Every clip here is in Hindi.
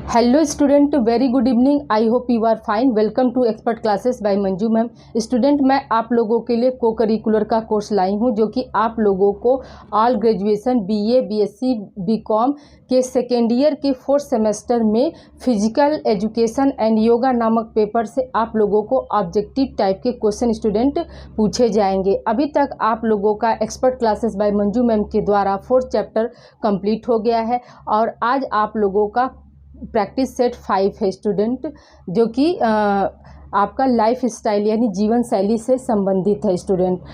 Hello student, very good evening. I hope you are fine. Welcome to expert classes by Manju ma'am. Student, मैं आप लोगों के लिए को करिकुलर का कोर्स लाई हूं जो कि आप लोगों को all graduation BA, BSc, BCom के सेकेंड ईयर के फोर्थ सेमेस्टर में फिजिकल एजुकेशन एंड योगा नामक पेपर से आप लोगों को ऑब्जेक्टिव टाइप के क्वेश्चन स्टूडेंट पूछे जाएंगे। अभी तक आप लोगों का expert classes by Manju ma'am के द्वारा फोर्थ चैप्टर कंप्लीट हो गया है और आज आप लोगों का प्रैक्टिस सेट 5 है स्टूडेंट, जो कि आपका लाइफ स्टाइल यानी जीवन शैली से संबंधित है स्टूडेंट।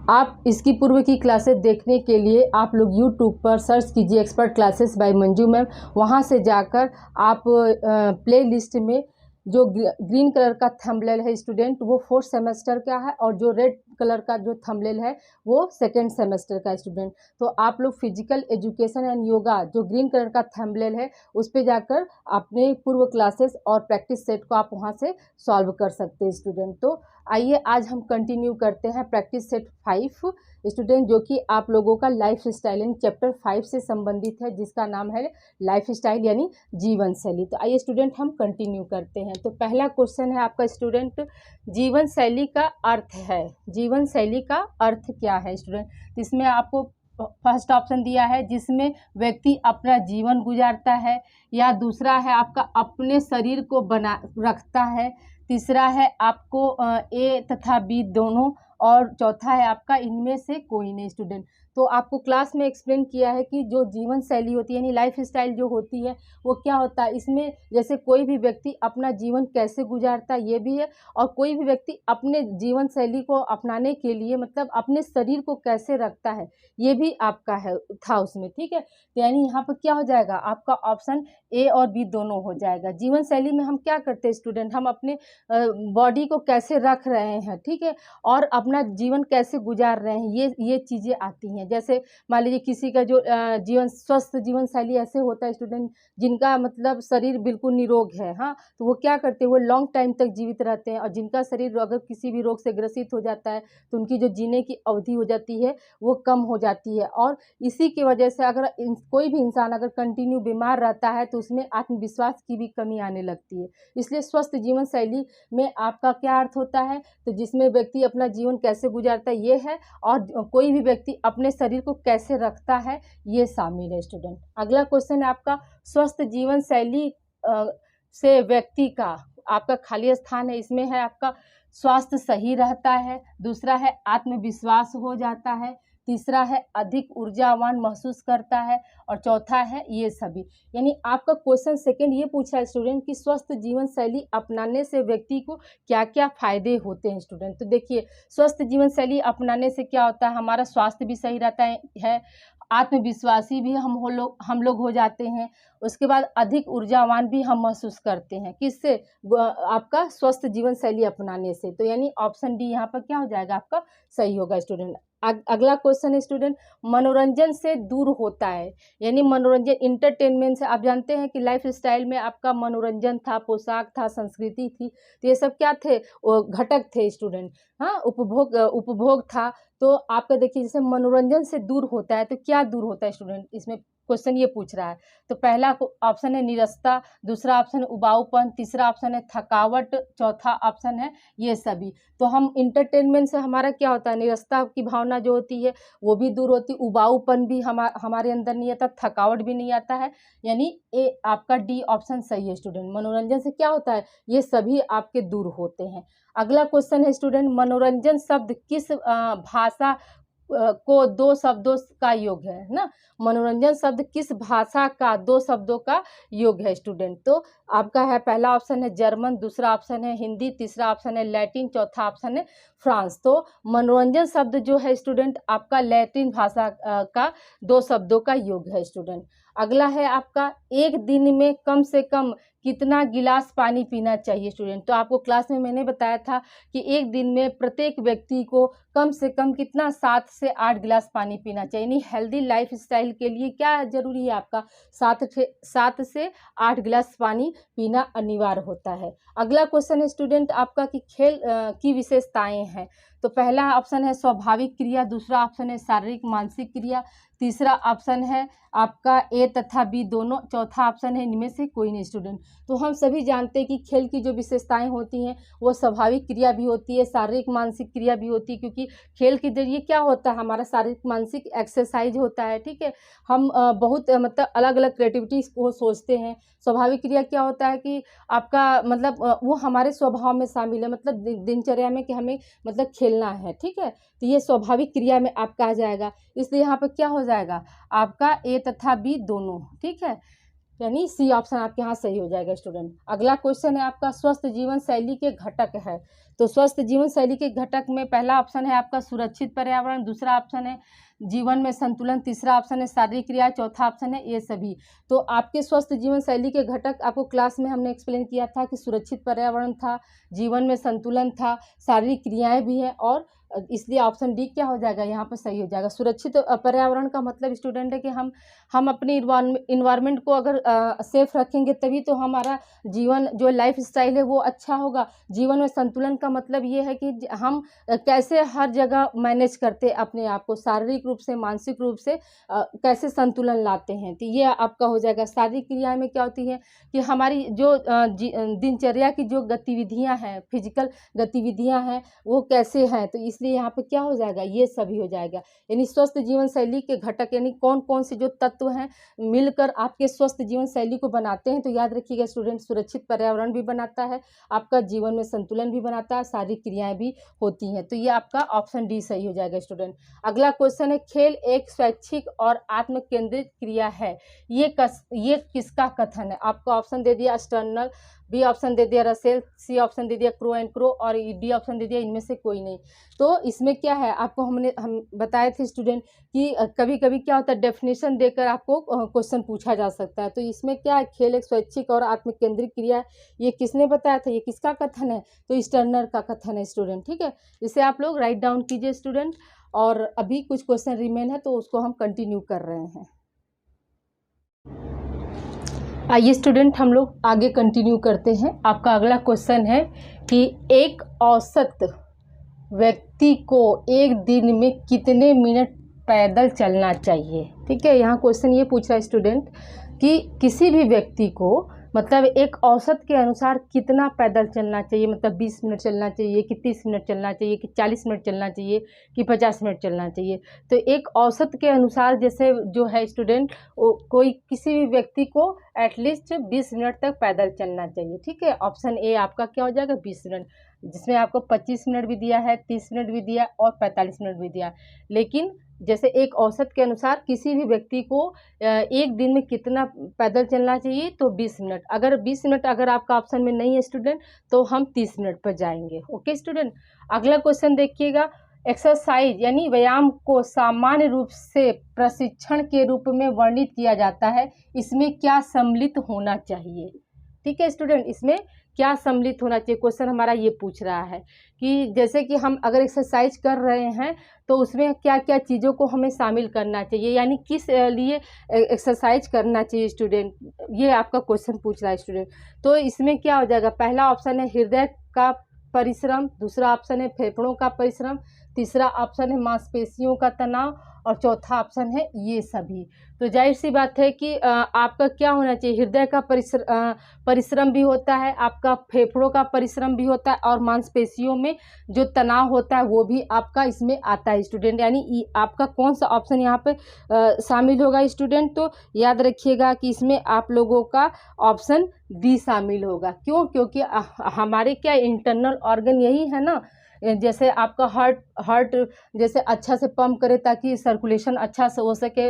आप इसकी पूर्व की क्लासेस देखने के लिए आप लोग यूट्यूब पर सर्च कीजिए expert classes by Manju ma'am. वहाँ से जाकर आप प्ले लिस्ट में जो ग्रीन कलर का थंबनेल है स्टूडेंट वो फोर्थ सेमेस्टर का है और जो रेड कलर का जो थंबनेल है वो सेकेंड सेमेस्टर का स्टूडेंट। तो आप लोग फिजिकल एजुकेशन एंड योगा जो ग्रीन कलर का थंबनेल है उस पर जाकर अपने पूर्व क्लासेस और प्रैक्टिस सेट को आप वहां से सॉल्व कर सकते हैं स्टूडेंट। तो आइए आज हम कंटिन्यू करते हैं प्रैक्टिस सेट 5 स्टूडेंट, जो कि आप लोगों का लाइफ स्टाइल यानी चैप्टर 5 से संबंधित है, जिसका नाम है लाइफ स्टाइल यानी जीवन शैली। तो आइए स्टूडेंट हम कंटिन्यू करते हैं। तो पहला क्वेश्चन है आपका स्टूडेंट, जीवन शैली का अर्थ है। जीवन शैली का अर्थ क्या है स्टूडेंट? इसमें आपको फर्स्ट ऑप्शन दिया है जिसमें व्यक्ति अपना जीवन गुजारता है, या दूसरा है आपका अपने शरीर को बना रखता है, तीसरा है आपको ए तथा बी दोनों, और चौथा है आपका इनमें से कोई नहीं स्टूडेंट। तो आपको क्लास में एक्सप्लेन किया है कि जो जीवन शैली होती है यानी लाइफ स्टाइल जो होती है वो क्या होता है। इसमें जैसे कोई भी व्यक्ति अपना जीवन कैसे गुजारता है ये भी है, और कोई भी व्यक्ति अपने जीवन शैली को अपनाने के लिए मतलब अपने शरीर को कैसे रखता है ये भी आपका है था उसमें, ठीक है। तो यानी यहाँ पर क्या हो जाएगा, आपका ऑप्शन ए और बी दोनों हो जाएगा। जीवन शैली में हम क्या करते हैं स्टूडेंट, हम अपने बॉडी को कैसे रख रहे हैं, ठीक है, और अपना जीवन कैसे गुजार रहे हैं ये चीज़ें आती हैं। जैसे मान लीजिए किसी का जो जीवन स्वस्थ जीवन शैली ऐसे होता है स्टूडेंट जिनका मतलब शरीर बिल्कुल निरोग है, हाँ, तो वो क्या करते हैं, वो लॉन्ग टाइम तक जीवित रहते हैं। और जिनका शरीर अगर किसी भी रोग से ग्रसित हो जाता है तो उनकी जो जीने की अवधि हो जाती है वो कम हो जाती है। और इसी की वजह से अगर कोई भी इंसान अगर कंटिन्यू बीमार रहता है तो उसमें आत्मविश्वास की भी कमी आने लगती है। इसलिए स्वस्थ जीवन शैली में आपका क्या अर्थ होता है, तो जिसमें व्यक्ति अपना जीवन कैसे गुजारता है ये है, और कोई भी व्यक्ति अपने शरीर को कैसे रखता है ये शामिल है स्टूडेंट। अगला क्वेश्चन है आपका, स्वस्थ जीवन शैली से व्यक्ति का आपका खाली स्थान है। इसमें है आपका स्वास्थ्य सही रहता है, दूसरा है आत्मविश्वास हो जाता है, तीसरा है अधिक ऊर्जावान महसूस करता है, और चौथा है ये सभी। यानी आपका क्वेश्चन सेकंड ये पूछा है स्टूडेंट कि स्वस्थ जीवन शैली अपनाने से व्यक्ति को क्या क्या फायदे होते हैं स्टूडेंट। तो देखिए, स्वस्थ जीवन शैली अपनाने से क्या होता है, हमारा स्वास्थ्य भी सही रहता है, आत्मविश्वासी भी हम लोग हो जाते हैं, उसके बाद अधिक ऊर्जावान भी हम महसूस करते हैं। किससे? आपका स्वस्थ जीवन शैली अपनाने से। तो यानी ऑप्शन डी यहाँ पर क्या हो जाएगा, आपका सही होगा स्टूडेंट। अगला क्वेश्चन है स्टूडेंट, मनोरंजन से दूर होता है। यानी मनोरंजन इंटरटेनमेंट से, आप जानते हैं कि लाइफ स्टाइल में आपका मनोरंजन था, पोशाक था, संस्कृति थी, तो ये सब क्या थे, वो घटक थे स्टूडेंट, हाँ, उपभोग था। तो आपका देखिए जैसे मनोरंजन से दूर होता है तो क्या दूर होता है स्टूडेंट, इसमें क्वेश्चन ये पूछ रहा है। तो पहला ऑप्शन है निरस्ता, दूसरा ऑप्शन है उबाऊपन, तीसरा ऑप्शन है थकावट, चौथा ऑप्शन है ये सभी। तो हम इंटरटेनमेंट से हमारा क्या होता है, निरस्ता की भावना जो होती है वो भी दूर होती, उबाऊपन भी हमारे अंदर नहीं आता, थकावट भी नहीं आता है। यानी ए आपका डी ऑप्शन सही है स्टूडेंट। मनोरंजन से क्या होता है, ये सभी आपके दूर होते हैं। अगला क्वेश्चन है स्टूडेंट, मनोरंजन शब्द किस भाषा को दो शब्दों का योग है ना। मनोरंजन शब्द किस भाषा का दो शब्दों का योग है स्टूडेंट। तो आपका है पहला ऑप्शन है जर्मन, दूसरा ऑप्शन है हिंदी, तीसरा ऑप्शन है लैटिन, चौथा ऑप्शन है फ्रांस। तो मनोरंजन शब्द जो है स्टूडेंट आपका लैटिन भाषा का दो शब्दों का योग है स्टूडेंट। अगला है आपका, एक दिन में कम से कम कितना गिलास पानी पीना चाहिए स्टूडेंट। तो आपको क्लास में मैंने बताया था कि एक दिन में प्रत्येक व्यक्ति को कम से कम कितना 7 से 8 गिलास पानी पीना चाहिए। यानी हेल्दी लाइफ स्टाइल के लिए क्या जरूरी है, आपका 7 से 8 गिलास पानी पीना अनिवार्य होता है। अगला क्वेश्चन है स्टूडेंट आपका कि खेल की विशेषताएं हैं। तो पहला ऑप्शन है स्वाभाविक क्रिया, दूसरा ऑप्शन है शारीरिक मानसिक क्रिया, तीसरा ऑप्शन है आपका ए तथा बी दोनों, चौथा ऑप्शन है इनमें से कोई नहीं स्टूडेंट। तो हम सभी जानते हैं कि खेल की जो विशेषताएं होती हैं वो स्वाभाविक क्रिया भी होती है, शारीरिक मानसिक क्रिया भी होती है, क्योंकि खेल के जरिए क्या होता है हमारा शारीरिक मानसिक एक्सरसाइज होता है। ठीक है, हम बहुत मतलब अलग अलग क्रिएटिविटीज को सोचते हैं। स्वाभाविक क्रिया क्या होता है कि आपका मतलब वो हमारे स्वभाव में शामिल है, मतलब दिनचर्या में कि हमें मतलब खेलना है। ठीक है, तो ये स्वाभाविक क्रिया में आपका आ जाएगा, इसलिए यहाँ पर क्या हो जाएगा आपका ए तथा बी दोनों। ठीक है, यानी सी ऑप्शन आपके यहाँ सही हो जाएगा स्टूडेंट। अगला क्वेश्चन है आपका स्वस्थ जीवन शैली के घटक है। तो स्वस्थ जीवन शैली के घटक में पहला ऑप्शन है आपका सुरक्षित पर्यावरण, दूसरा ऑप्शन है जीवन में संतुलन, तीसरा ऑप्शन है शारीरिक क्रिया, चौथा ऑप्शन है ये सभी। तो आपके स्वस्थ जीवन शैली के घटक आपको क्लास में हमने एक्सप्लेन किया था कि सुरक्षित पर्यावरण था, जीवन में संतुलन था, शारीरिक क्रियाएं भी हैं, और इसलिए ऑप्शन डी क्या हो जाएगा यहाँ पर सही हो जाएगा। सुरक्षित पर्यावरण का मतलब स्टूडेंट है कि हम अपने इन्वायरमेंट को अगर सेफ रखेंगे तभी तो हमारा जीवन जो लाइफ स्टाइल है वो अच्छा होगा। जीवन में संतुलन का मतलब ये है कि हम कैसे हर जगह मैनेज करते अपने आप को, शारीरिक रूप से मानसिक रूप से कैसे संतुलन लाते हैं, तो ये आपका हो जाएगा। शारीरिक क्रिया में क्या होती है कि हमारी जो दिनचर्या की जो गतिविधियां हैं, फिजिकल गतिविधियां हैं वो कैसे हैं, तो इसलिए यहाँ पे क्या हो जाएगा ये सभी हो जाएगा। यानी स्वस्थ जीवन शैली के घटक यानी कौन कौन से जो तत्व हैं मिलकर आपके स्वस्थ जीवन शैली को बनाते हैं। तो याद रखिएगा स्टूडेंट, सुरक्षित पर्यावरण भी बनाता है, आपका जीवन में संतुलन भी बनाता है, शारीरिक क्रियाएं भी होती हैं। तो ये आपका ऑप्शन डी सही हो जाएगा स्टूडेंट। अगला क्वेश्चन है खेल एक स्वैच्छिक और आत्म केंद्रित क्रिया है, ये किसका कथन है। आपको ऑप्शन दे दिया स्टर्नर, बी ऑप्शन दे दिया रसेल, सी ऑप्शन दे दिया क्रो एंड क्रो, और डी ऑप्शन दे दिया इनमें से कोई नहीं। तो इसमें क्या है आपको हम बताए थे स्टूडेंट कि कभी कभी क्या होता है डेफिनेशन देकर आपको क्वेश्चन पूछा जा सकता है। तो इसमें क्या है खेल एक स्वैच्छिक और आत्म केंद्रित क्रिया है, ये किसने बताया था, ये किसका कथन है, तो स्टर्नर का कथन है स्टूडेंट। ठीक है, इसे आप लोग राइट डाउन कीजिए स्टूडेंट। और अभी कुछ क्वेश्चन रिमेन है तो उसको हम कंटिन्यू कर रहे हैं। आइए स्टूडेंट हम लोग आगे कंटिन्यू करते हैं। आपका अगला क्वेश्चन है कि एक औसत व्यक्ति को एक दिन में कितने मिनट पैदल चलना चाहिए। ठीक है, यहाँ क्वेश्चन ये पूछ रहा है स्टूडेंट कि किसी भी व्यक्ति को मतलब एक औसत के अनुसार कितना पैदल चलना चाहिए, मतलब 20 मिनट चलना चाहिए कि 30 मिनट चलना चाहिए कि 40 मिनट चलना चाहिए कि 50 मिनट चलना चाहिए। तो एक औसत के अनुसार जैसे जो है स्टूडेंट कोई किसी भी व्यक्ति को एटलीस्ट 20 मिनट तक पैदल चलना चाहिए। ठीक है, ऑप्शन ए आपका क्या हो जाएगा 20 मिनट, जिसमें आपको 25 मिनट भी दिया है, 30 मिनट भी दिया और 45 मिनट भी दिया। लेकिन जैसे एक औसत के अनुसार किसी भी व्यक्ति को एक दिन में कितना पैदल चलना चाहिए, तो 20 मिनट। अगर 20 मिनट अगर आपका ऑप्शन में नहीं है स्टूडेंट तो हम 30 मिनट पर जाएंगे। ओके स्टूडेंट, अगला क्वेश्चन देखिएगा। एक्सरसाइज यानी व्यायाम को सामान्य रूप से प्रशिक्षण के रूप में वर्णित किया जाता है, इसमें क्या सम्मिलित होना चाहिए। ठीक है स्टूडेंट, इसमें क्या सम्मिलित होना चाहिए, क्वेश्चन हमारा ये पूछ रहा है कि जैसे कि हम अगर एक्सरसाइज कर रहे हैं तो उसमें क्या क्या चीज़ों को हमें शामिल करना चाहिए, यानी किस लिए एक्सरसाइज करना चाहिए स्टूडेंट, ये आपका क्वेश्चन पूछ रहा है स्टूडेंट। तो इसमें क्या हो जाएगा, पहला ऑप्शन है हृदय का परिश्रम, दूसरा ऑप्शन है फेफड़ों का परिश्रम, तीसरा ऑप्शन है मांसपेशियों का तनाव, और चौथा ऑप्शन है ये सभी। तो जाहिर सी बात है कि आपका क्या होना चाहिए, हृदय का परिश्रम भी होता है, आपका फेफड़ों का परिश्रम भी होता है, और मांसपेशियों में जो तनाव होता है वो भी आपका इसमें आता है स्टूडेंट। यानी आपका कौन सा ऑप्शन यहाँ पे शामिल होगा स्टूडेंट, तो याद रखिएगा कि इसमें आप लोगों का ऑप्शन डी शामिल होगा। क्यों, क्योंकि हमारे क्या इंटरनल ऑर्गन यही है ना, जैसे आपका हार्ट जैसे अच्छा से पंप करे ताकि सर्कुलेशन अच्छा से हो सके,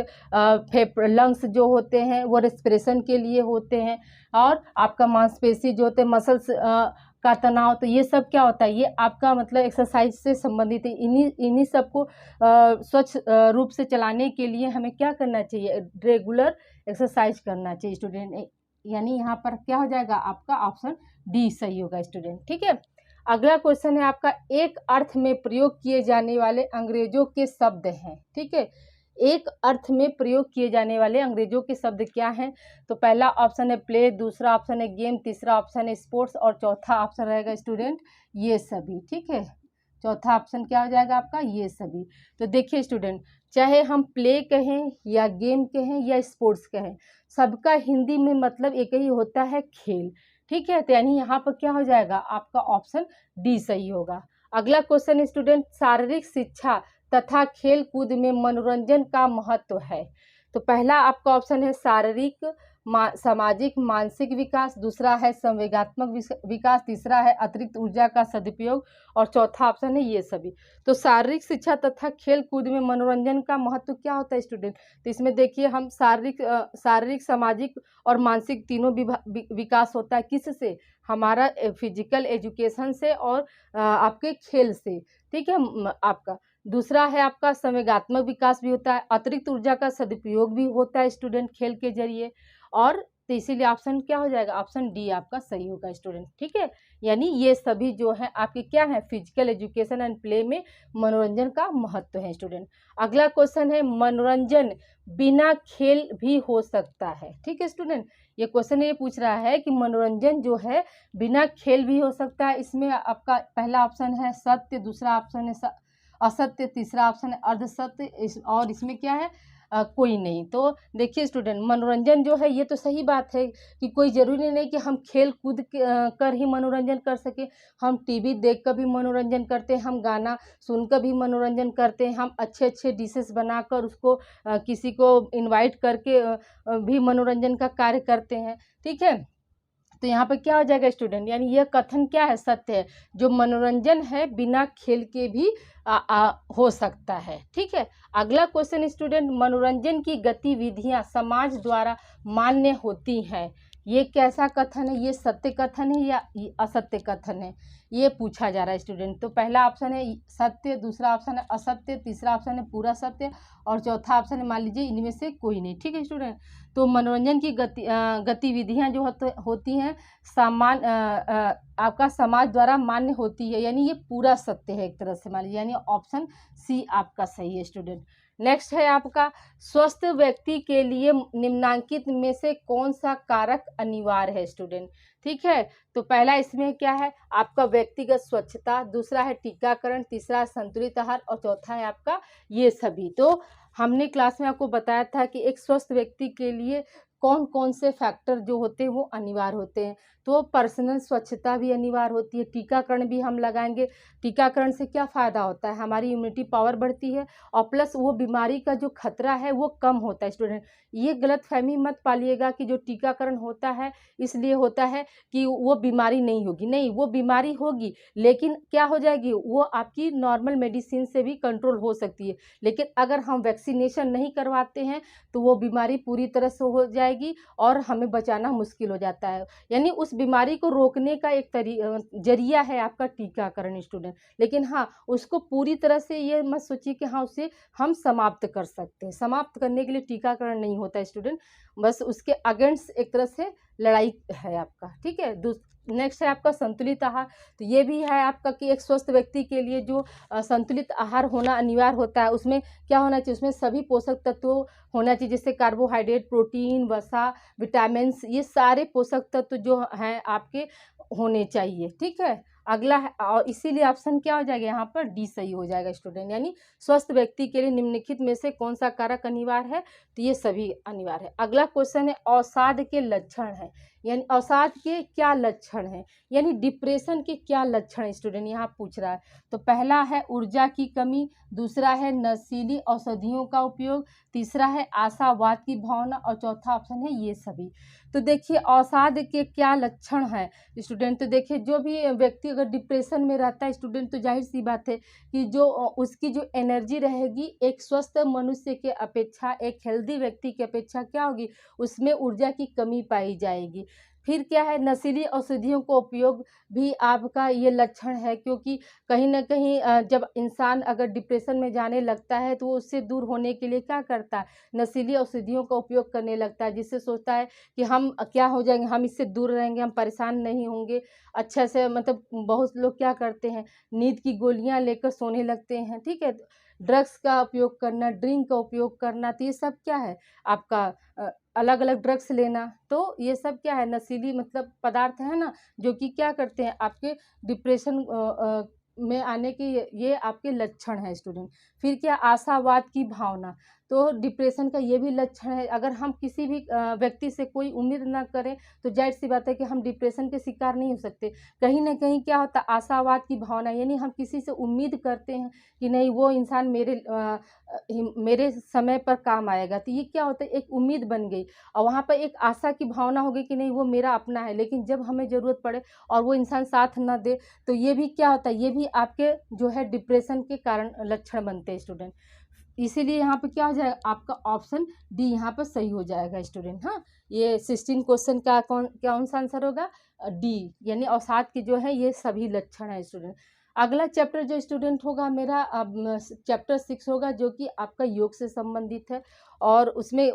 लंग्स जो होते हैं वो रेस्पिरेशन के लिए होते हैं, और आपका मांसपेशी जो होते हैं मसल्स का तनाव, तो ये सब क्या होता है, ये आपका मतलब एक्सरसाइज से संबंधित है। इन्हीं सबको स्वच्छ रूप से चलाने के लिए हमें क्या करना चाहिए, रेगुलर एक्सरसाइज करना चाहिए स्टूडेंट। यानी यहाँ पर क्या हो जाएगा आपका ऑप्शन डी सही होगा स्टूडेंट। ठीक है, अगला क्वेश्चन है आपका एक अर्थ में प्रयोग किए जाने वाले अंग्रेजों के शब्द हैं। ठीक है, एक अर्थ में प्रयोग किए जाने वाले अंग्रेजों के शब्द क्या हैं, तो पहला ऑप्शन है प्ले, दूसरा ऑप्शन है गेम, तीसरा ऑप्शन है स्पोर्ट्स, और चौथा ऑप्शन रहेगा स्टूडेंट ये सभी। ठीक है, चौथा ऑप्शन क्या हो जाएगा आपका, ये सभी। तो देखिए स्टूडेंट, चाहे हम प्ले कहें या गेम कहें या स्पोर्ट्स कहें, सबका हिंदी में मतलब एक ही होता है, खेल। ठीक है, तो यानी यहाँ पर क्या हो जाएगा आपका ऑप्शन डी सही होगा। अगला क्वेश्चन स्टूडेंट, शारीरिक शिक्षा तथा खेल कूद में मनोरंजन का महत्व है। तो पहला आपका ऑप्शन है शारीरिक सामाजिक मानसिक विकास, दूसरा है संवेगात्मक विकास, तीसरा है अतिरिक्त ऊर्जा का सदुपयोग और चौथा ऑप्शन है ये सभी। तो शारीरिक शिक्षा तथा खेल कूद में मनोरंजन का महत्व क्या होता है स्टूडेंट, तो इसमें देखिए हम शारीरिक सामाजिक और मानसिक तीनों विकास होता है, किससे, हमारा फिजिकल एजुकेशन से और आपके खेल से। ठीक है आपका दूसरा है आपका संवेगात्मक विकास भी होता है, अतिरिक्त ऊर्जा का सदुपयोग भी होता है स्टूडेंट खेल के जरिए, और तो इसीलिए ऑप्शन क्या हो जाएगा, ऑप्शन डी आपका सही होगा स्टूडेंट। ठीक है, यानी ये सभी जो है आपके क्या है, फिजिकल एजुकेशन एंड प्ले में मनोरंजन का महत्व है स्टूडेंट। अगला क्वेश्चन है, मनोरंजन बिना खेल भी हो सकता है। ठीक है स्टूडेंट, ये क्वेश्चन ये पूछ रहा है कि मनोरंजन जो है बिना खेल भी हो सकता है। इसमें आपका पहला ऑप्शन है सत्य, दूसरा ऑप्शन है असत्य, तीसरा ऑप्शन है अर्धसत्य, और इसमें क्या है कोई नहीं। तो देखिए स्टूडेंट, मनोरंजन जो है ये तो सही बात है कि कोई ज़रूरी नहीं कि हम खेल कूद कर ही मनोरंजन कर सके, हम टीवी देख कर भी मनोरंजन करते हैं, हम गाना सुनकर भी मनोरंजन करते हैं, हम अच्छे अच्छे डिशेस बनाकर उसको किसी को इनवाइट करके भी मनोरंजन का कार्य करते हैं। ठीक है, तो यहाँ पर क्या हो जाएगा स्टूडेंट, यानी यह कथन क्या है, सत्य है, जो मनोरंजन है बिना खेल के भी हो सकता है। ठीक है, अगला क्वेश्चन स्टूडेंट, मनोरंजन की गतिविधियाँ समाज द्वारा मान्य होती हैं, ये कैसा कथन है, ये सत्य कथन है या असत्य कथन है, ये पूछा जा रहा है स्टूडेंट। तो पहला ऑप्शन है सत्य, दूसरा ऑप्शन है असत्य, तीसरा ऑप्शन है पूरा सत्य और चौथा ऑप्शन है मान लीजिए इनमें से कोई नहीं। ठीक है स्टूडेंट, तो मनोरंजन की गतिविधियाँ जो होती हैं आपका समाज द्वारा मान्य होती है, यानी ये पूरा सत्य है एक तरह से मान लीजिए, यानी ऑप्शन सी आपका सही है स्टूडेंट। नेक्स्ट है आपका, स्वस्थ व्यक्ति के लिए निम्नांकित में से कौन सा कारक अनिवार्य है स्टूडेंट। ठीक है, तो पहला इसमें क्या है आपका व्यक्तिगत स्वच्छता, दूसरा है टीकाकरण, तीसरा है संतुलित आहार और चौथा है आपका ये सभी। तो हमने क्लास में आपको बताया था कि एक स्वस्थ व्यक्ति के लिए कौन कौन से फैक्टर जो होते हैं वो अनिवार्य होते हैं। तो पर्सनल स्वच्छता भी अनिवार्य होती है, टीकाकरण भी हम लगाएंगे। टीकाकरण से क्या फ़ायदा होता है, हमारी इम्यूनिटी पावर बढ़ती है और प्लस वो बीमारी का जो खतरा है वो कम होता है स्टूडेंट। ये गलतफहमी मत पालिएगा कि जो टीकाकरण होता है इसलिए होता है कि वो बीमारी नहीं होगी, नहीं, वो बीमारी होगी लेकिन क्या हो जाएगी, वो आपकी नॉर्मल मेडिसिन से भी कंट्रोल हो सकती है। लेकिन अगर हम वैक्सीनेशन नहीं करवाते हैं तो वो बीमारी पूरी तरह से हो जाएगी और हमें बचाना मुश्किल हो जाता है। यानी उस बीमारी को रोकने का एक जरिया है आपका टीकाकरण स्टूडेंट। लेकिन हाँ, उसको पूरी तरह से ये मत सोचिए कि हाँ उसे हम समाप्त कर सकते हैं, समाप्त करने के लिए टीकाकरण नहीं होता है स्टूडेंट, बस उसके अगेंस्ट एक तरह से लड़ाई है आपका। ठीक है, नेक्स्ट है आपका संतुलित आहार। तो ये भी है आपका कि एक स्वस्थ व्यक्ति के लिए जो संतुलित आहार होना अनिवार्य होता है, उसमें क्या होना चाहिए, उसमें सभी पोषक तत्व होना चाहिए, जैसे कार्बोहाइड्रेट, प्रोटीन, वसा, विटामिन, ये सारे पोषक तत्व जो हैं आपके होने चाहिए। ठीक है, अगला है और इसीलिए ऑप्शन क्या हो जाएगा यहाँ पर डी सही हो जाएगा स्टूडेंट। यानी स्वस्थ व्यक्ति के लिए निम्नलिखित में से कौन सा कारक अनिवार्य है, तो ये सभी अनिवार्य है। अगला क्वेश्चन है अवसाद के लक्षण है, यानी अवसाद के क्या लक्षण हैं, यानी डिप्रेशन के क्या लक्षण है स्टूडेंट यहाँ पूछ रहा है। तो पहला है ऊर्जा की कमी, दूसरा है नशीली औषधियों का उपयोग, तीसरा है आशावाद की भावना और चौथा ऑप्शन है ये सभी। तो देखिए अवसाद के क्या लक्षण हैं स्टूडेंट, तो देखिए जो भी व्यक्ति अगर डिप्रेशन में रहता है स्टूडेंट, तो जाहिर सी बात है कि जो उसकी जो एनर्जी रहेगी एक स्वस्थ मनुष्य के अपेक्षा, एक हेल्दी व्यक्ति की अपेक्षा क्या होगी, उसमें ऊर्जा की कमी पाई जाएगी। फिर क्या है, नशीली औषधियों का उपयोग भी आपका ये लक्षण है, क्योंकि कहीं ना कहीं जब इंसान अगर डिप्रेशन में जाने लगता है तो वो उससे दूर होने के लिए क्या करता है, नशीली औषधियों का उपयोग करने लगता है, जिससे सोचता है कि हम क्या हो जाएंगे, हम इससे दूर रहेंगे, हम परेशान नहीं होंगे अच्छे से। मतलब बहुत लोग क्या करते हैं, नींद की गोलियां लेकर सोने लगते हैं। ठीक है, ड्रग्स का उपयोग करना, ड्रिंक का उपयोग करना, तो ये सब क्या है आपका अलग अलग ड्रग्स लेना, तो ये सब क्या है, नशीली मतलब पदार्थ है ना, जो कि क्या करते हैं आपके डिप्रेशन में आने की ये आपके लक्षण है स्टूडेंट। फिर क्या, आशावाद की भावना, तो डिप्रेशन का ये भी लक्षण है। अगर हम किसी भी व्यक्ति से कोई उम्मीद ना करें तो जाहिर सी बात है कि हम डिप्रेशन के शिकार नहीं हो सकते। कहीं ना कहीं क्या होता है, आशावाद की भावना, यानी हम किसी से उम्मीद करते हैं कि नहीं वो इंसान मेरे समय पर काम आएगा, तो ये क्या होता है, एक उम्मीद बन गई और वहाँ पर एक आशा की भावना हो गई कि नहीं वो मेरा अपना है। लेकिन जब हमें ज़रूरत पड़े और वो इंसान साथ ना दे तो ये भी क्या होता है, ये भी आपके जो है डिप्रेशन के कारण लक्षण बनते हैं स्टूडेंट। इसीलिए यहाँ पे क्या हो जाएगा, आपका ऑप्शन डी यहाँ पर सही हो जाएगा स्टूडेंट। हाँ, ये 16 क्वेश्चन का कौन सा आंसर होगा, डी, यानी अवसाद के जो है ये सभी लक्षण है स्टूडेंट। अगला चैप्टर जो स्टूडेंट होगा मेरा, अब चैप्टर 6 होगा, जो कि आपका योग से संबंधित है और उसमें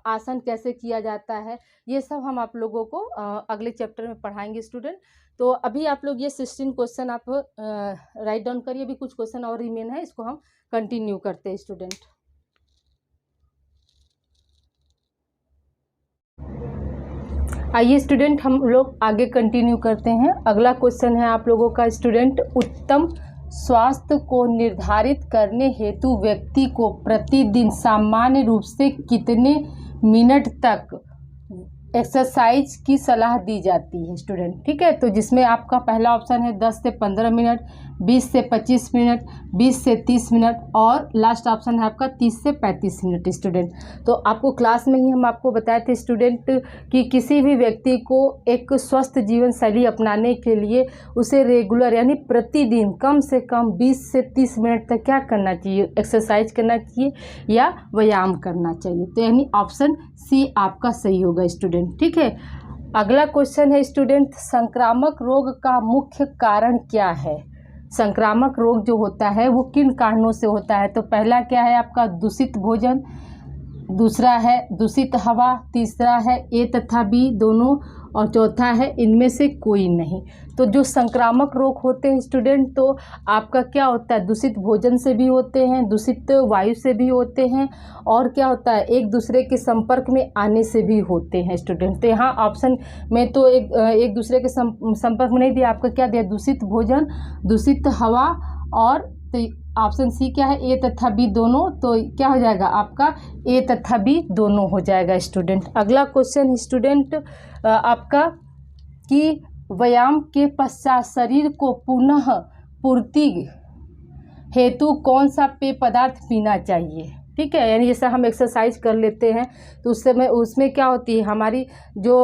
आसन कैसे किया जाता है, ये सब हम आप लोगों को अगले चैप्टर में पढ़ाएंगे स्टूडेंट। तो अभी आप लोग ये 16 क्वेश्चन आप राइट डाउन करिए। अभी कुछ क्वेश्चन और रिमेन है, इसको हम कंटिन्यू करते हैं स्टूडेंट। आइए स्टूडेंट, हम लोग आगे कंटिन्यू करते हैं। अगला क्वेश्चन है आप लोगों का स्टूडेंट, उत्तम स्वास्थ्य को निर्धारित करने हेतु व्यक्ति को प्रतिदिन सामान्य रूप से कितने मिनट तक एक्सरसाइज की सलाह दी जाती है स्टूडेंट। ठीक है, तो जिसमें आपका पहला ऑप्शन है 10 से 15 मिनट, 20 से 25 मिनट, 20 से 30 मिनट और लास्ट ऑप्शन है आपका 30 से 35 मिनट स्टूडेंट। तो आपको क्लास में ही हम आपको बताए थे स्टूडेंट कि किसी भी व्यक्ति को एक स्वस्थ जीवन शैली अपनाने के लिए उसे रेगुलर यानी प्रतिदिन कम से कम 20 से 30 मिनट तक क्या करना चाहिए, एक्सरसाइज करना चाहिए या व्यायाम करना चाहिए। तो यानी ऑप्शन सी आपका सही होगा स्टूडेंट। ठीक है, अगला क्वेश्चन है स्टूडेंट, संक्रामक रोग का मुख्य कारण क्या है। संक्रामक रोग जो होता है वो किन कारणों से होता है। तो पहला क्या है आपका दूषित भोजन, दूसरा है दूषित हवा, तीसरा है ए तथा बी दोनों और चौथा है इनमें से कोई नहीं। तो जो संक्रामक रोग होते हैं स्टूडेंट, तो आपका क्या होता है, दूषित भोजन से भी होते हैं, दूषित वायु से भी होते हैं और क्या होता है एक दूसरे के संपर्क में आने से भी होते हैं स्टूडेंट। तो यहाँ ऑप्शन में तो एक दूसरे के संपर्क में नहीं दिया, आपका क्या दिया, दूषित भोजन, दूषित हवा और तो ऑप्शन सी क्या है, ए तथा बी दोनों। तो क्या हो जाएगा आपका ए तथा बी दोनों हो जाएगा स्टूडेंट। अगला क्वेश्चन स्टूडेंट आपका कि व्यायाम के पश्चात शरीर को पुनः पूर्ति हेतु कौन सा पेय पदार्थ पीना चाहिए। ठीक है, यानी जैसे हम एक्सरसाइज कर लेते हैं तो उस समय उसमें क्या होती है, हमारी जो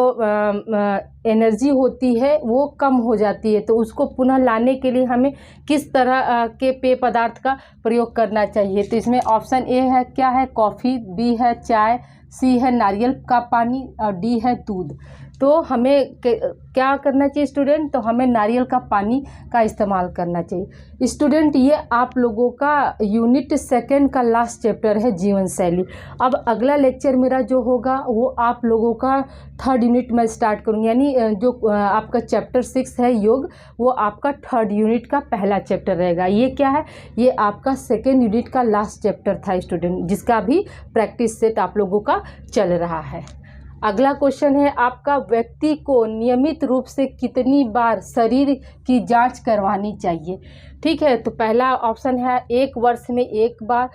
एनर्जी होती है वो कम हो जाती है, तो उसको पुनः लाने के लिए हमें किस तरह के पेय पदार्थ का प्रयोग करना चाहिए। तो इसमें ऑप्शन ए है क्या है, कॉफ़ी, बी है चाय, सी है नारियल का पानी और डी है दूध। तो हमें क्या करना चाहिए स्टूडेंट, तो हमें नारियल का पानी का इस्तेमाल करना चाहिए स्टूडेंट। ये आप लोगों का यूनिट 2 का लास्ट चैप्टर है जीवन शैली। अब अगला लेक्चर मेरा जो होगा वो आप लोगों का 3rd यूनिट में स्टार्ट करूँगी, यानी जो आपका चैप्टर 6 है योग, वो आपका 3rd यूनिट का पहला चैप्टर रहेगा। ये क्या है, ये आपका 2nd यूनिट का लास्ट चैप्टर था स्टूडेंट, जिसका भी प्रैक्टिस सेट आप लोगों का चल रहा है। अगला क्वेश्चन है आपका, व्यक्ति को नियमित रूप से कितनी बार शरीर की जांच करवानी चाहिए। ठीक है, तो पहला ऑप्शन है 1 वर्ष में 1 बार,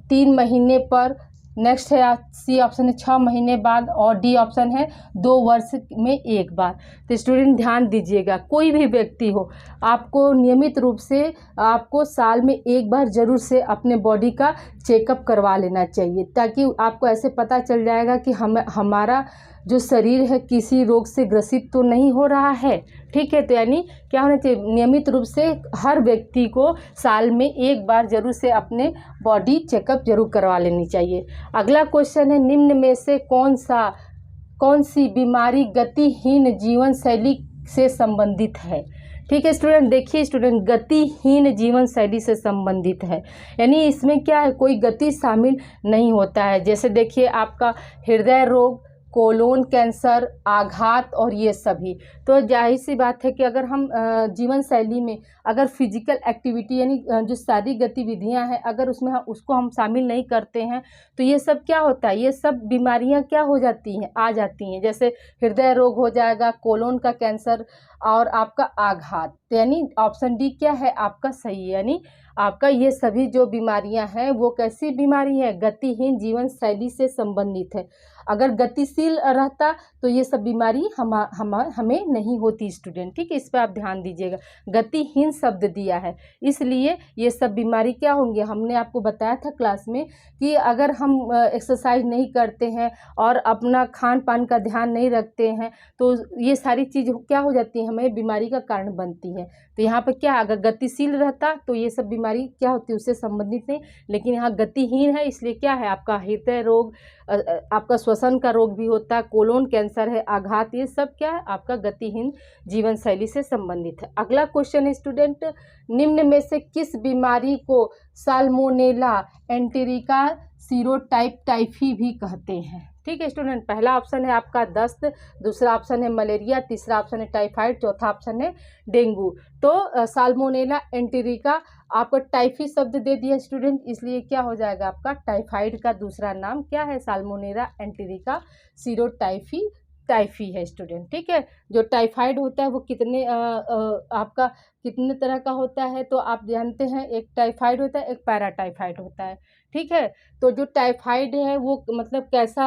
3 महीने पर, नेक्स्ट है सी ऑप्शन है 6 महीने बाद और डी ऑप्शन है 2 वर्ष में 1 बार। तो स्टूडेंट ध्यान दीजिएगा, कोई भी व्यक्ति हो आपको नियमित रूप से आपको साल में 1 बार जरूर से अपने बॉडी का चेकअप करवा लेना चाहिए, ताकि आपको ऐसे पता चल जाएगा कि हमारा जो शरीर है किसी रोग से ग्रसित तो नहीं हो रहा है। ठीक है, तो यानी क्या होना चाहिए, नियमित रूप से हर व्यक्ति को साल में 1 बार जरूर से अपने बॉडी चेकअप जरूर करवा लेनी चाहिए। अगला क्वेश्चन है, निम्न में से कौन सी बीमारी गतिहीन जीवन शैली से संबंधित है। ठीक है स्टूडेंट, देखिए स्टूडेंट, गतिहीन जीवन शैली से संबंधित है, यानी इसमें क्या है, कोई गति शामिल नहीं होता है। जैसे देखिए आपका हृदय रोग, कोलोन कैंसर, आघात और ये सभी। तो जाहिर सी बात है कि अगर हम जीवन शैली में अगर फिजिकल एक्टिविटी यानी जो शारीरिक गतिविधियां हैं अगर उसमें उसको हम शामिल नहीं करते हैं तो ये सब क्या होता है, ये सब बीमारियां क्या हो जाती हैं, आ जाती हैं। जैसे हृदय रोग हो जाएगा, कोलोन का कैंसर और आपका आघात। यानी ऑप्शन डी क्या है आपका सही है। यानी आपका ये सभी जो बीमारियां हैं वो कैसी बीमारी है, गतिहीन जीवन शैली से संबंधित है। अगर गतिशील रहता तो ये सब बीमारी हमें नहीं होती स्टूडेंट। ठीक है, इस पर आप ध्यान दीजिएगा। गतिहीन शब्द दिया है इसलिए ये सब बीमारी क्या होंगे। हमने आपको बताया था क्लास में कि अगर हम एक्सरसाइज नहीं करते हैं और अपना खान पान का ध्यान नहीं रखते हैं तो ये सारी चीज़ क्या हो जाती है, हमें बीमारी का कारण बनती है। तो यहाँ पर क्या, अगर गतिशील रहता तो ये सब बीमारी क्या होती है उससे संबंधित नहीं, लेकिन यहाँ गतिहीन है इसलिए क्या है आपका हृदय रोग, आपका श्वसन का रोग भी होता है, कोलोन कैंसर है, आघात, ये सब क्या है आपका गतिहीन जीवन शैली से संबंधित है। अगला क्वेश्चन है स्टूडेंट, निम्न में से किस बीमारी को साल्मोनेला एंटेरिका सीरोटाइप टाइफी भी कहते हैं। ठीक है स्टूडेंट, पहला ऑप्शन है आपका दस्त, दूसरा ऑप्शन है मलेरिया, तीसरा ऑप्शन है टाइफाइड, चौथा ऑप्शन है डेंगू। तो साल्मोनेला एंटेरिका आपको टाइफी शब्द दे दिया स्टूडेंट, इसलिए क्या हो जाएगा आपका टाइफाइड का दूसरा नाम क्या है, साल्मोनेला एंटेरिका सीरोटाइफी टाइफी है स्टूडेंट। ठीक है, जो टाइफाइड होता है वो कितने आपका कितने तरह का होता है तो आप जानते हैं, एक टाइफाइड होता है, एक पैराटाइफाइड होता है। ठीक है, तो जो टाइफाइड है वो मतलब कैसा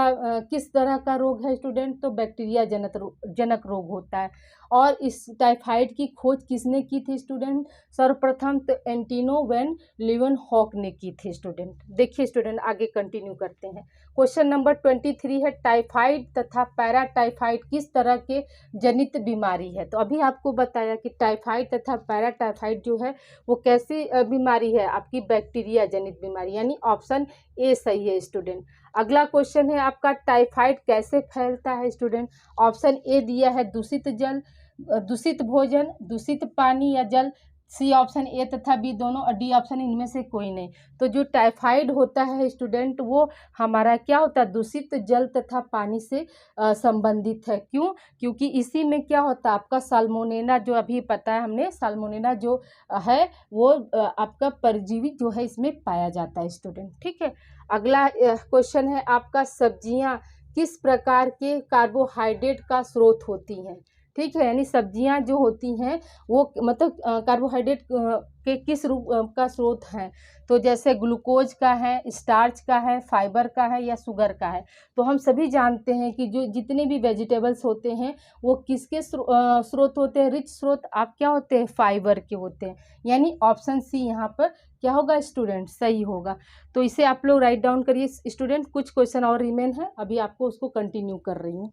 किस तरह का रोग है स्टूडेंट, तो बैक्टीरिया जनक रोग होता है। और इस टाइफाइड की खोज किसने की थी स्टूडेंट, सर्वप्रथम तो एंटिनो वैन लीeuwenhoek ने की थी स्टूडेंट। देखिए स्टूडेंट आगे कंटिन्यू करते हैं। क्वेश्चन नंबर 23 है, टाइफाइड तथा पैराटाइफाइड किस तरह के जनित बीमारी है। तो अभी आपको बताया कि टाइफाइड तथा पैराटाइफाइड जो है वो कैसी बीमारी है, आपकी बैक्टीरिया जनित बीमारी, यानी ऑप्शन ए सही है स्टूडेंट। अगला क्वेश्चन है आपका, टाइफाइड कैसे फैलता है स्टूडेंट। ऑप्शन ए दिया है दूषित जल, दूषित भोजन, दूषित पानी या जल, सी ऑप्शन ए तथा बी दोनों और डी ऑप्शन इनमें से कोई नहीं। तो जो टाइफाइड होता है स्टूडेंट वो हमारा क्या होता है, दूषित जल तथा पानी से संबंधित है। क्यों, क्योंकि इसी में क्या होता है आपका साल्मोनेला, जो अभी पता है हमने, साल्मोनेला जो है वो आपका परजीवी जो है इसमें पाया जाता है स्टूडेंट। ठीक है, अगला क्वेश्चन है आपका, सब्जियां किस प्रकार के कार्बोहाइड्रेट का स्रोत होती हैं। ठीक है, यानी सब्जियां जो होती हैं वो मतलब कार्बोहाइड्रेट के किस रूप का स्रोत हैं। तो जैसे ग्लूकोज का है, स्टार्च का है, फाइबर का है या शुगर का है। तो हम सभी जानते हैं कि जो जितने भी वेजिटेबल्स होते हैं वो किसके स्रोत होते हैं, रिच स्रोत आप क्या होते हैं, फाइबर के होते हैं। यानी ऑप्शन सी यहाँ पर क्या होगा स्टूडेंट, सही होगा। तो इसे आप लोग राइट डाउन करिए स्टूडेंट। कुछ क्वेश्चन और रिमेन है, अभी आपको उसको कंटिन्यू कर रही हूँ।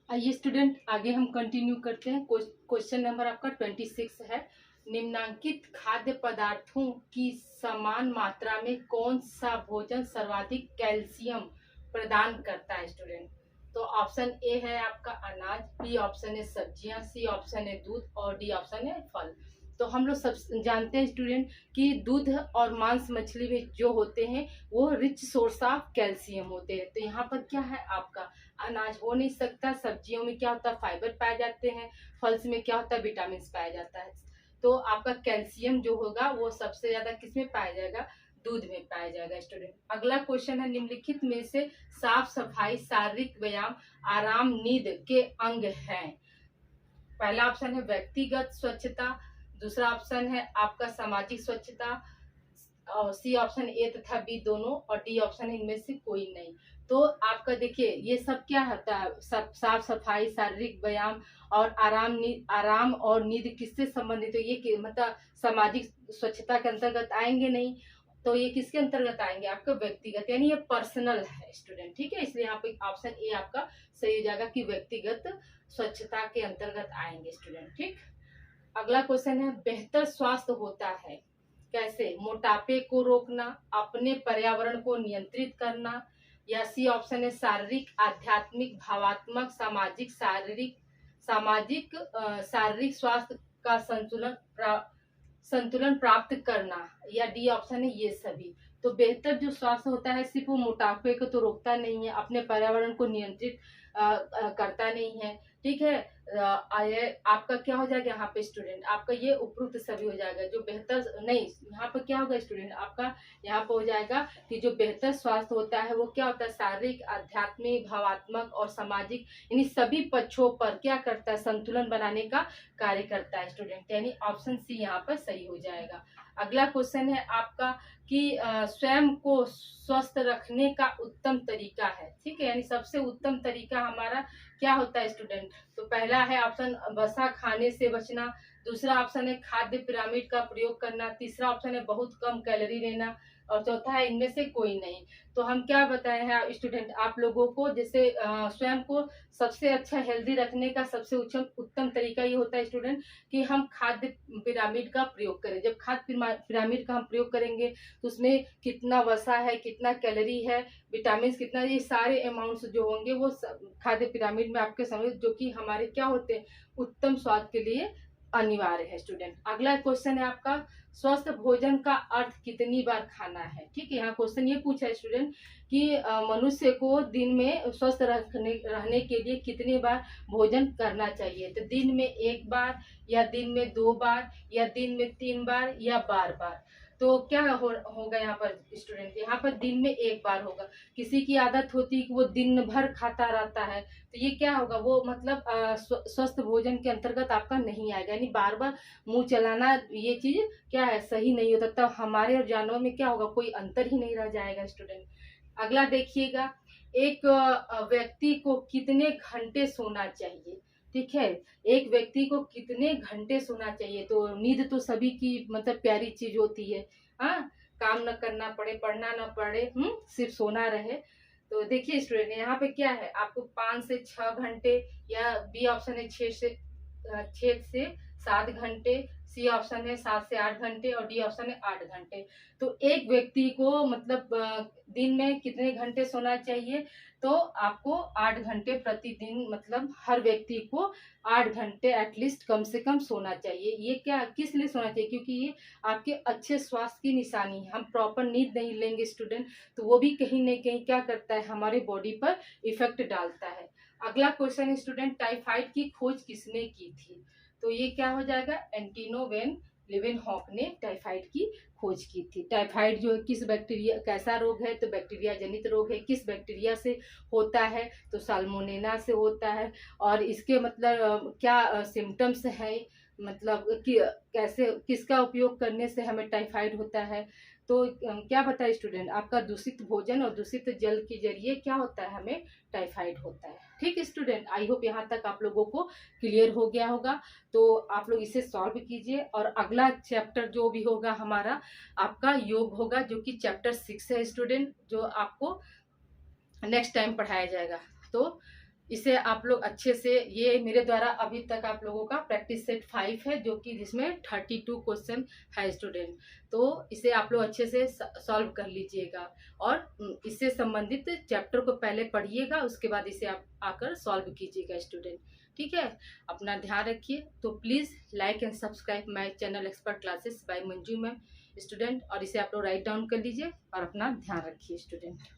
आइए स्टूडेंट आगे हम कंटिन्यू करते हैं। क्वेश्चन नंबर आपका 26 है, निम्नांकित खाद्य पदार्थों की समान मात्रा में कौन सा भोजन सर्वाधिक कैल्शियम प्रदान करता है स्टूडेंट। तो ऑप्शन ए है आपका अनाज, बी ऑप्शन है सब्जियां, सी ऑप्शन है दूध और डी ऑप्शन है फल। तो हम लोग सब जानते हैं स्टूडेंट कि दूध और मांस मछली में जो होते हैं वो रिच सोर्स ऑफ कैल्शियम होते हैं। तो यहाँ पर क्या है आपका अनाज हो नहीं सकता, सब्जियों में क्या होता है फाइबर पाए जाते हैं, फल्स में क्या होता है विटामिन पाया जाता है। तो आपका कैल्शियम जो होगा वो सबसे ज्यादा किस में पाया जाएगा, दूध में पाया जाएगा स्टूडेंट। अगला क्वेश्चन है, निम्नलिखित में से साफ सफाई, शारीरिक व्यायाम, आराम, नींद के अंग हैं। पहला ऑप्शन है व्यक्तिगत स्वच्छता, दूसरा ऑप्शन है आपका सामाजिक स्वच्छता, और सी ऑप्शन ए तथा बी दोनों और डी ऑप्शन है इनमें से कोई नहीं। तो आपका देखिए ये सब क्या होता है, सब साफ सफाई, शारीरिक व्यायाम और आराम और नींद किससे संबंधित है, ये मतलब सामाजिक स्वच्छता के अंतर्गत आएंगे नहीं। तो ये किसके अंतर्गत आएंगे, आपका व्यक्तिगत, यानी ये पर्सनल है स्टूडेंट। ठीक है, इसलिए यहाँ पे ऑप्शन ए आपका सही हो जाएगा कि व्यक्तिगत स्वच्छता के अंतर्गत आएंगे स्टूडेंट। ठीक, अगला क्वेश्चन है, बेहतर स्वास्थ्य होता है कैसे, मोटापे को रोकना, अपने पर्यावरण को नियंत्रित करना, या सी ऑप्शन है शारीरिक, आध्यात्मिक, भावात्मक, शारीरिक स्वास्थ्य का संतुलन प्राप्त करना, या डी ऑप्शन है ये सभी। तो बेहतर जो स्वास्थ्य होता है सिर्फ वो मोटापे को तो रोकता नहीं है, अपने पर्यावरण को नियंत्रित करता नहीं है। ठीक है, आपका क्या हो जाएगा यहाँ पे स्टूडेंट, आपका ये उपयुक्त सभी हो जाएगा। जो बेहतर नहीं, यहाँ पर क्या होगा स्टूडेंट, आपका यहाँ पर हो जाएगा कि जो बेहतर स्वास्थ्य होता है वो क्या होता है, शारीरिक, आध्यात्मिक, भावात्मक और सामाजिक, यानी सभी पक्षों पर क्या करता है, संतुलन बनाने का कार्य करता है स्टूडेंट। यानी ऑप्शन सी यहाँ पर सही हो जाएगा। अगला क्वेश्चन है आपका कि स्वयं को स्वस्थ रखने का उत्तम तरीका है। ठीक है, यानी सबसे उत्तम तरीका हमारा क्या होता है स्टूडेंट। तो पहला है ऑप्शन वसा खाने से बचना, दूसरा ऑप्शन है खाद्य पिरामिड का प्रयोग करना, तीसरा ऑप्शन है बहुत कम कैलोरी लेना, और चौथा है इनमें से कोई नहीं। तो हम क्या बताए हैं स्टूडेंट आप लोगों को, जैसे स्वयं को सबसे अच्छा हेल्दी रखने का सबसे उत्तम तरीका ये होता है स्टूडेंट कि हम खाद्य पिरामिड का प्रयोग करें। जब खाद्य पिरामिड का हम प्रयोग करेंगे तो उसमें कितना वसा है, कितना कैलोरी है, विटामिन कितना, ये सारे अमाउंट्स जो होंगे वो खाद्य पिरामिड में आपके समझ, जो कि हमारे क्या होते हैं, उत्तम स्वाद के लिए अनिवार्य है स्टूडेंट। अगला क्वेश्चन है आपका स्वस्थ भोजन का अर्थ कितनी बार खाना है। ठीक है, यहाँ क्वेश्चन ये पूछा है स्टूडेंट कि मनुष्य को दिन में स्वस्थ रहने के लिए कितनी बार भोजन करना चाहिए। तो दिन में 1 बार, या दिन में 2 बार, या दिन में 3 बार, या बार बार। तो क्या होगा यहाँ पर स्टूडेंट, यहाँ पर दिन में 1 बार होगा। किसी की आदत होती है कि वो दिन भर खाता रहता है, तो ये क्या होगा, वो मतलब स्वस्थ भोजन के अंतर्गत आपका नहीं आएगा। यानी बार बार मुंह चलाना ये चीज क्या है, सही नहीं होता। तब हमारे और जानवरों में क्या होगा, कोई अंतर ही नहीं रह जाएगा स्टूडेंट। अगला देखिएगा, एक व्यक्ति को कितने घंटे सोना चाहिए। ठीक है, एक व्यक्ति को कितने घंटे सोना चाहिए। तो नींद तो सभी की मतलब प्यारी चीज होती है। हाँ, काम न करना पड़े, पढ़ना न पड़े, सिर्फ सोना रहे। तो देखिए स्टूडेंट, यहाँ पे क्या है, आपको 5 से 6 घंटे, या बी ऑप्शन है 6 से 7 घंटे, सी ऑप्शन है 7 से 8 घंटे, और डी ऑप्शन है 8 घंटे। तो एक व्यक्ति को मतलब दिन में कितने घंटे सोना चाहिए, तो आपको 8 घंटे प्रतिदिन, मतलब हर व्यक्ति को 8 घंटे एटलीस्ट कम से कम सोना चाहिए। ये क्या किस लिए सोना चाहिए, क्योंकि ये आपके अच्छे स्वास्थ्य की निशानी है। हम प्रॉपर नींद नहीं लेंगे स्टूडेंट तो वो भी कहीं न कहीं क्या करता है, हमारे बॉडी पर इफेक्ट डालता है। अगला क्वेश्चन स्टूडेंट, टाइफाइड की खोज किसने की थी। तो ये क्या हो जाएगा, एंटिनो वेन लिवेनहॉक ने टाइफाइड की खोज की थी। टाइफाइड जो है किस बैक्टीरिया, कैसा रोग है, तो बैक्टीरिया जनित रोग है। किस बैक्टीरिया से होता है, तो साल्मोनेला से होता है। और इसके मतलब क्या सिम्टम्स है, मतलब कि कैसे, किसका उपयोग करने से हमें टाइफाइड होता है। तो क्या बताए स्टूडेंट, आपका दूषित भोजन और दूषित जल के जरिए क्या होता है, हमें टाइफाइड होता है। ठीक है स्टूडेंट, आई होप यहाँ तक आप लोगों को क्लियर हो गया होगा। तो आप लोग इसे सॉल्व कीजिए, और अगला चैप्टर जो भी होगा हमारा आपका योग होगा, जो कि चैप्टर 6 है स्टूडेंट, जो आपको नेक्स्ट टाइम पढ़ाया जाएगा। तो इसे आप लोग अच्छे से, ये मेरे द्वारा अभी तक आप लोगों का प्रैक्टिस सेट 5 है, जो कि जिसमें 32 क्वेश्चन है स्टूडेंट। तो इसे आप लोग अच्छे से सॉल्व कर लीजिएगा, और इससे संबंधित चैप्टर को पहले पढ़िएगा, उसके बाद इसे आप आकर सॉल्व कीजिएगा स्टूडेंट। ठीक है, अपना ध्यान रखिए। तो please like and subscribe my channel expert classes by Manju ma'am student, और इसे आप लोग राइट डाउन कर लीजिए और अपना ध्यान रखिए स्टूडेंट।